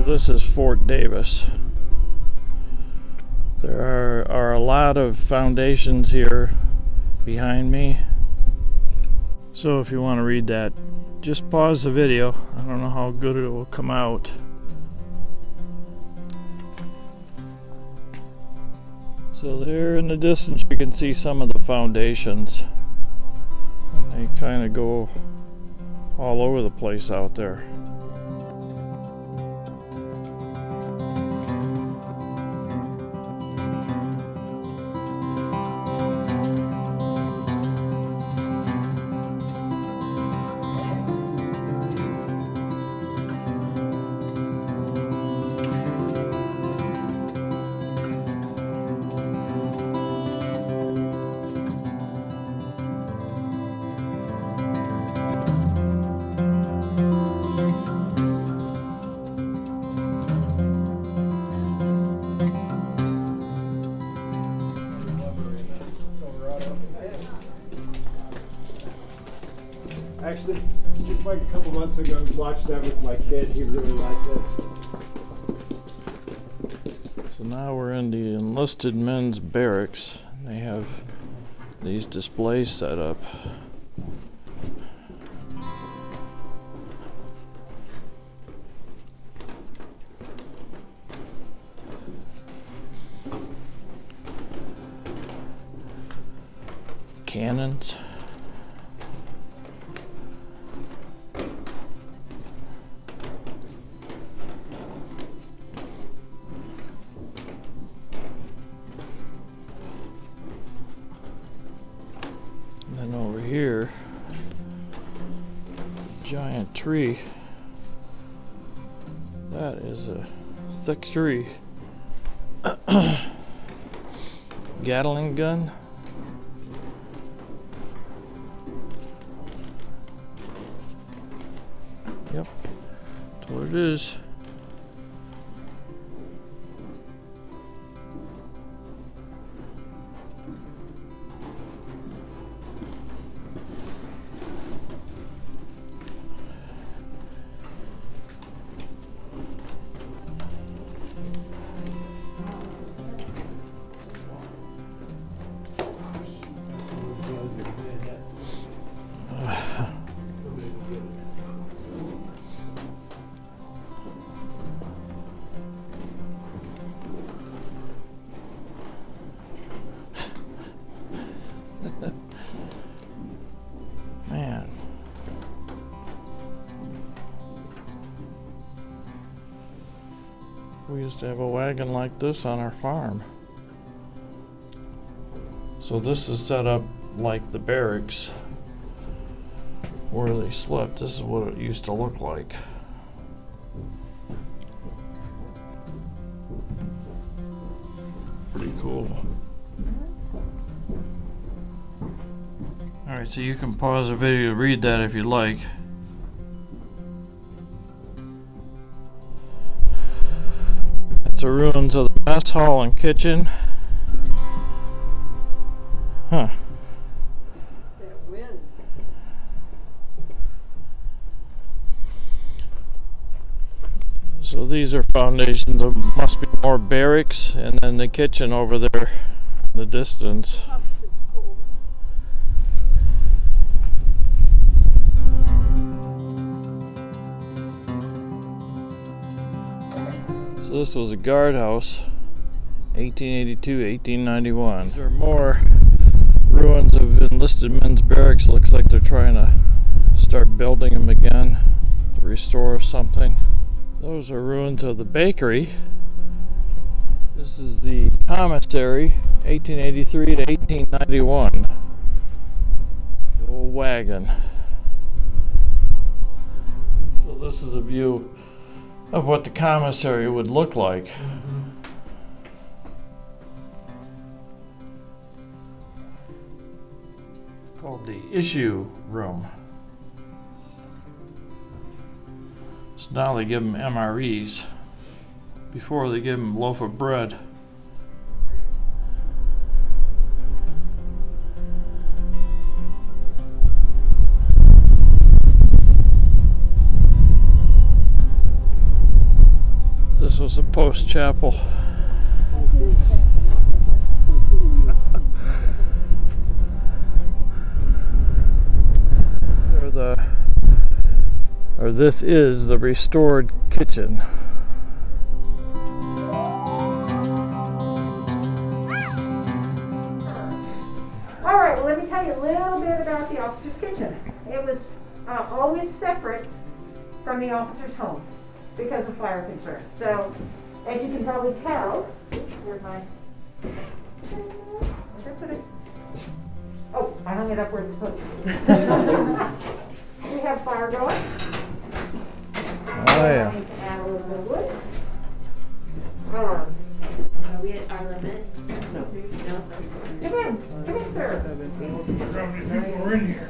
So this is Fort Davis. There are a lot of foundations here behind me. So if you want to read that, just pause the video. I don't know how good it will come out. So there in the distance you can see some of the foundations. And they kind of go all over the place out there. Actually, just like a couple months ago, watched that with my kid. He really liked it. So now we're in the enlisted men's barracks. They have these displays set up. Cannons. And then over here, giant tree. That is a thick tree. Gatling gun. Yep, that's what it is. Man. We used to have a wagon like this on our farm. So this is set up like the barracks where they slept. This is what it used to look like. Pretty cool. Alright, so you can pause the video to read that if you like. That's the ruins of the mess hall and kitchen. Huh. It's that wind. So these are foundations. There must be more barracks, and then the kitchen over there in the distance. Oh, it's cold. So this was a guardhouse, 1882, 1891. These are more ruins of enlisted men's barracks. Looks like they're trying to start building them again to restore something. Those are ruins of the bakery. This is the commissary, 1883 to 1891. The old wagon. So this is a view of what the commissary would look like. Called the issue room. So now they give them MREs. Before they give them a loaf of bread. was a post chapel. This is the restored kitchen. All right, well, let me tell you a little bit about the officer's kitchen. It was always separate from the officer's home because of fire concerns. So, as you can probably tell, where'd I put it? Oh, I hung it up where it's supposed to be. We have fire going. Oh yeah. I need to add a little bit of wood. Are we at our limit? No. Come in, sir. We're in here.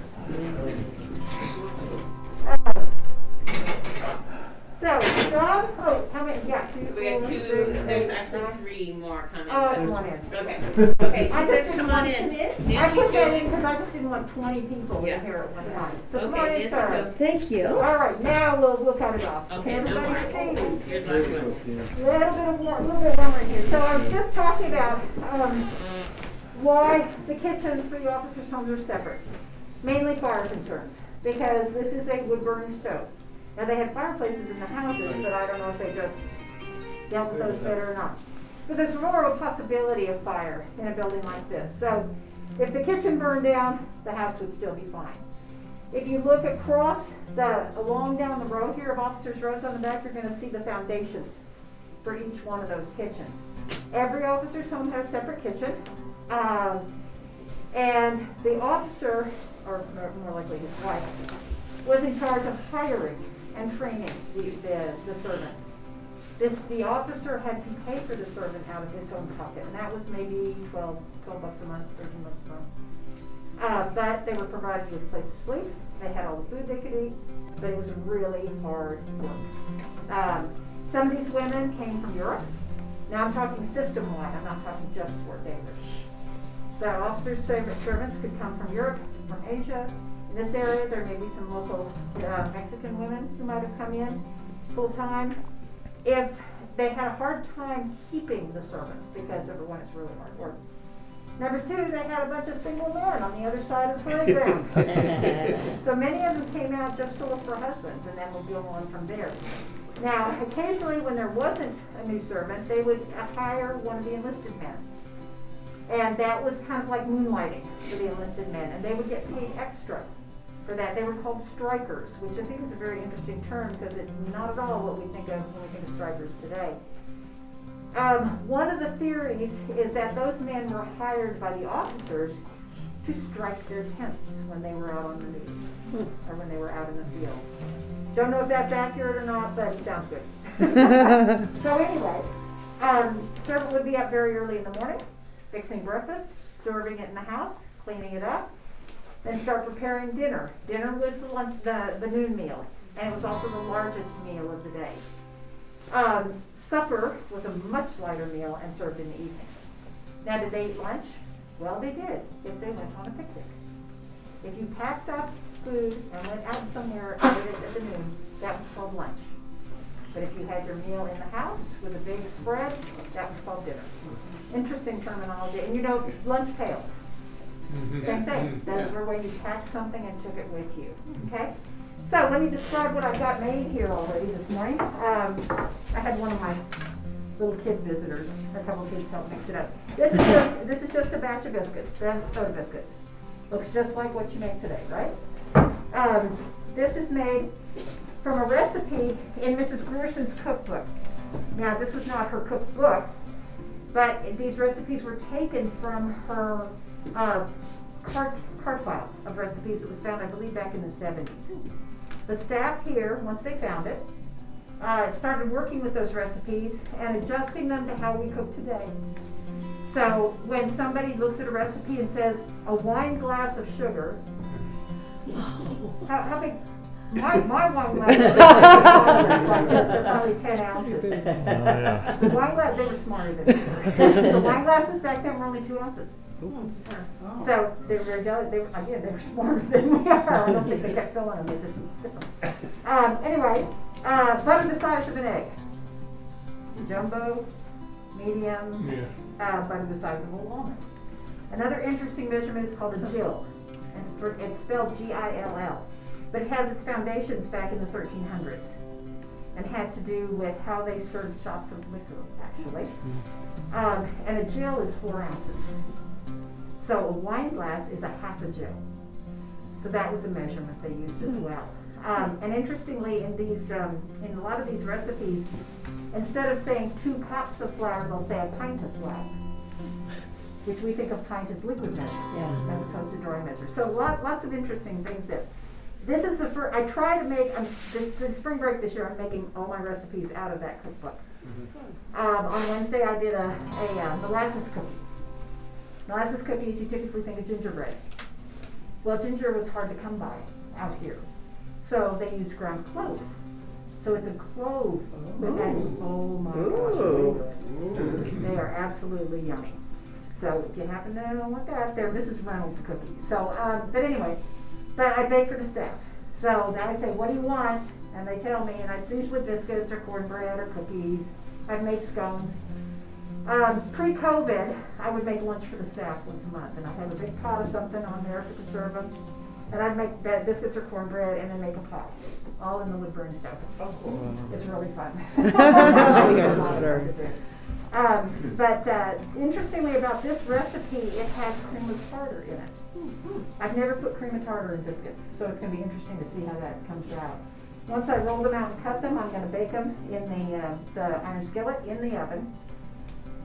So, John, how many? Yeah, two. We got two, there's actually three more coming. Come on in. Okay. Okay, I she just said didn't come want on to in. I Nancy's put that here. in because I just didn't want 20 people Yeah. in here at one time. So come on Okay, in, Nancy's sir. up. Thank you. All right, now we'll cut it off. Okay, no Everybody more. see? Here's my one. A little bit warmer here. So I was just talking about why the kitchens for the officers' homes are separate. Mainly fire concerns, because this is a wood-burning stove. Now, they had fireplaces in the houses, but I don't know if they just dealt with those better or not. But there's more of a possibility of fire in a building like this. So if the kitchen burned down, the house would still be fine. If you look along down the row here of officers' rows on the back, you're going to see the foundations for each one of those kitchens. Every officer's home has a separate kitchen. And the officer, or more likely his wife, was in charge of hiring and training the servant. The officer had to pay for the servant out of his own pocket, and that was maybe $12 bucks a month, 13 bucks a month. But they were provided with a place to sleep. They had all the food they could eat, but it was really hard work. Some of these women came from Europe. Now I'm talking system-wide. I'm not talking just Fort Davis. The officers' servants could come from Europe, from Asia. In this area, there may be some local Mexican women who might have come in full-time. If they had a hard time keeping the servants, because number one, it's really hard work. Number two, they had a bunch of single men on the other side of the playground. So many of them came out just to look for husbands, and then would go on from there. Now, occasionally when there wasn't a new servant, they would hire one of the enlisted men. And that was kind of like moonlighting for the enlisted men, and they would get paid extra for that. They were called strikers, which I think is a very interesting term because it's not at all what we think of when we think of strikers today. One of the theories is that those men were hired by the officers to strike their tents when they were out on the news or when they were out in the field. Don't know if that's accurate or not, but it sounds good. So anyway, servant would be up very early in the morning, fixing breakfast, serving it in the house, cleaning it up, then start preparing dinner. Dinner was the noon meal, and it was also the largest meal of the day. Supper was a much lighter meal and served in the evening. Now, did they eat lunch? Well, they did, if they went on a picnic. If you packed up food and went out somewhere and ate it at the noon, that was called lunch. But if you had your meal in the house with a big spread, that was called dinner. Interesting terminology. And you know, lunch pails. Same thing. Those were when you packed something and took it with you. Okay? So let me describe what I've got made here already this morning. I had one of my little kid visitors, a couple kids helped mix it up. This is just a batch of biscuits, soda biscuits. Looks just like what you make today, right? This is made from a recipe in Mrs. Grierson's cookbook. Now, this was not her cookbook, but these recipes were taken from her card file of recipes that was found, I believe, back in the 70s. The staff here, once they found it, started working with those recipes and adjusting them to how we cook today. So when somebody looks at a recipe and says, a wine glass of sugar, how big? My wine glass is like this. They're probably 10 ounces. yeah. The wine glass, they were smarter than me. The wine glasses back then were only 2 ounces. So they were very delicate. They were smarter than we are. I don't think they kept filling them. They just would sip them. Anyway, butter the size of an egg. jumbo, medium, but the size of a walnut. Another interesting measurement is called a gill. It's spelled G-I-L-L, but it has its foundations back in the 1300s and had to do with how they served shots of liquor, actually. And a gill is 4 ounces. So a wine glass is a half a gill. So that was a measurement they used as well. And interestingly, in a lot of these recipes, instead of saying 2 cups of flour, they'll say a pint of flour, which we think of pint as liquid measure, as opposed to dry measure. So lots of interesting things there. This is the first, I try to make, this spring break this year, I'm making all my recipes out of that cookbook. On Wednesday I did a molasses cookie. Molasses cookies, you typically think of gingerbread. Well, ginger was hard to come by out here. So they used ground clove. So it's a clove with that, oh my gosh, they are absolutely yummy. So if you happen to look out there, Mrs. Reynolds cookies. So, but anyway, but I bake for the staff. So then I say, what do you want? And they tell me, and it's usually biscuits or cornbread or cookies. I've made scones. Pre-COVID, I would make lunch for the staff once a month, and I'd have a big pot of something on there to serve them. And I'd make biscuits or cornbread and then make a pie, all in the wood burn stove. Oh, cool. It's really fun. But interestingly about this recipe, it has cream of tartar in it. I've never put cream of tartar in biscuits, so it's going to be interesting to see how that comes out. Once I roll them out and cut them, I'm going to bake them in the iron skillet in the oven.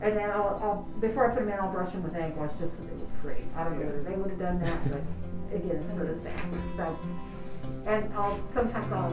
And then I'll before I put them in, I'll brush them with egg wash just so they look pretty. I don't know whether they would have done that, but again, it's for the staff. So, and sometimes I'll